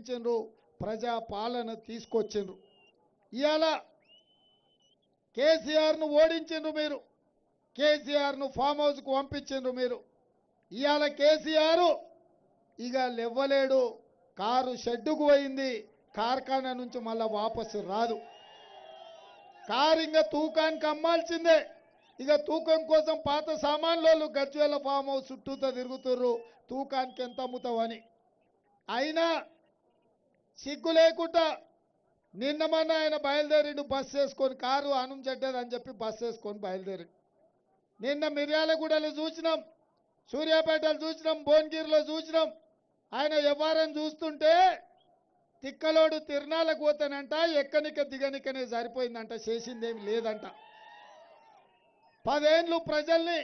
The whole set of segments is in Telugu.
గెలిపించిండ్రు, ప్రజా పాలన తీసుకొచ్చిండ్రు. ఇవాళ కేసీఆర్ను ఓడించిండ్రు మీరు, కేసీఆర్ను ఫామ్ హౌస్కు పంపించిండ్రు మీరు. ఇవాళ కేసీఆర్ ఇక లేవ్వలేడు, కారు షెడ్డుకు పోయింది, కార్ఖానా నుంచి మళ్ళా వాపసు రాదు. కారు ఇంకా తూకానికి అమ్మాల్సిందే. ఇక తూకం కోసం పాత సామాన్లు గజ్వేల ఫామ్ హౌస్ చుట్టూతో తిరుగుతుర్రు, తూకానికి ఎంత అమ్ముతావని. అయినా సిగ్గు లేకుండా నిన్న మొన్న ఆయన బయలుదేరిండు బస్సు వేసుకొని, కారు ఆనం చెడ్డదని చెప్పి బస్సు వేసుకొని బయలుదేరిండు. నిన్న మిర్యాలగూడలో చూసినాం, సూర్యాపేటలో చూసినాం, భువనగిరిలో చూసినాం. ఆయన వ్యవహారం చూస్తుంటే తిక్కలోడు తిరణాలకు పోతానంట, ఎక్కనిక దిగనికనే సరిపోయిందంట, చేసిందేమి లేదంట. 10 ఏళ్ళు ప్రజల్ని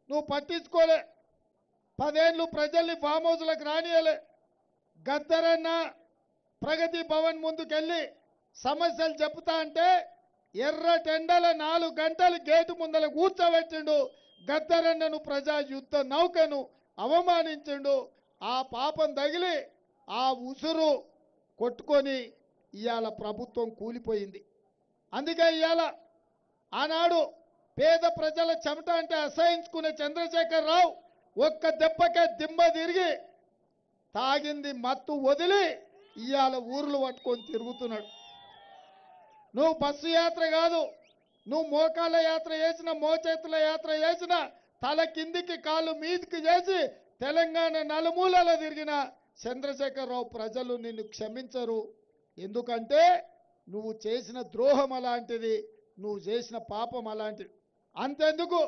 నువ్వు పట్టించుకోలే, 10 ఏళ్ళు ప్రజల్ని ఫామ్ హౌస్లకు రానియలే. గద్దరన్న ప్రగతి భవన్ ముందుకెళ్ళి సమస్యలు చెప్తా అంటే ఎర్ర టెండల 4 గంటలు గేటు ముందల కూర్చోబెట్టిండు. గద్దరన్నను ప్రజా యుద్ధ నౌకను అవమానించిండు. ఆ పాపం తగిలి ఆ ఉసురు కొట్టుకొని ఇవాళ ప్రభుత్వం కూలిపోయింది. అందుకే ఇవాళ ఆనాడు పేద ప్రజల చెమట అంటే అసహించుకునే చంద్రశేఖర్ రావు ఒక్క దెబ్బకే దిమ్మ తిరిగి తాగింది మత్తు వదిలి ఇవాళ ఊర్లు పట్టుకొని తిరుగుతున్నాడు. నువ్వు బస్సు యాత్ర కాదు, నువ్వు మోకాళ్ళ యాత్ర చేసిన, మోచేతుల యాత్ర చేసిన, తల కిందికి కాళ్ళు మీదికి చేసి తెలంగాణ నలుమూలలో తిరిగిన చంద్రశేఖర్ రావు ప్రజలు నిన్ను క్షమించరు. ఎందుకంటే నువ్వు చేసిన ద్రోహం అలాంటిది, నువ్వు చేసిన పాపం అలాంటిది. అంతెందుకు,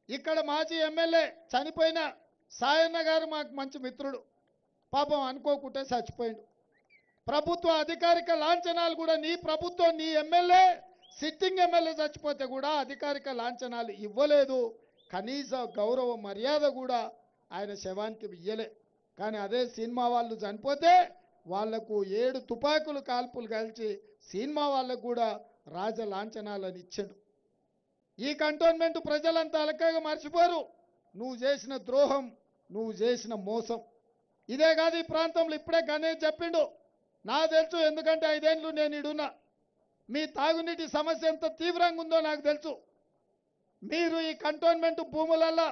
ఇక్కడ మాజీ ఎమ్మెల్యే చనిపోయిన సాయన్న గారు మాకు మంచి మిత్రుడు, పాపం అనుకోకుంటే చచ్చిపోయిండు. ప్రభుత్వ అధికారిక లాంఛనాలు కూడా నీ ప్రభుత్వం, నీ ఎమ్మెల్యే, సిట్టింగ్ ఎమ్మెల్యే చచ్చిపోతే కూడా అధికారిక లాంఛనాలు ఇవ్వలేదు. కనీస గౌరవ మర్యాద కూడా ఆయన శవానికి ఇయ్యలే. కానీ అదే సినిమా వాళ్ళు చనిపోతే వాళ్లకు 7 తుపాకులు కాల్పులు కలిసి సినిమా వాళ్ళకు కూడా రాజ లాంఛనాలను ఇచ్చాడు. ఈ కంటోన్మెంట్ ప్రజలంతా అలకగా మర్చిపోరు నువ్వు చేసిన ద్రోహం, నువ్వు చేసిన మోసం. ఇదే కాదు, ఈ ప్రాంతంలో ఇప్పుడే గణేష్ చెప్పిండు, నాకు తెలుసు, ఎందుకంటే 5 ఏళ్ళు నేను ఇడున్నా. మీ తాగునీటి సమస్య ఎంత తీవ్రంగా ఉందో నాకు తెలుసు. మీరు ఈ కంటోన్మెంట్ భూములల్లో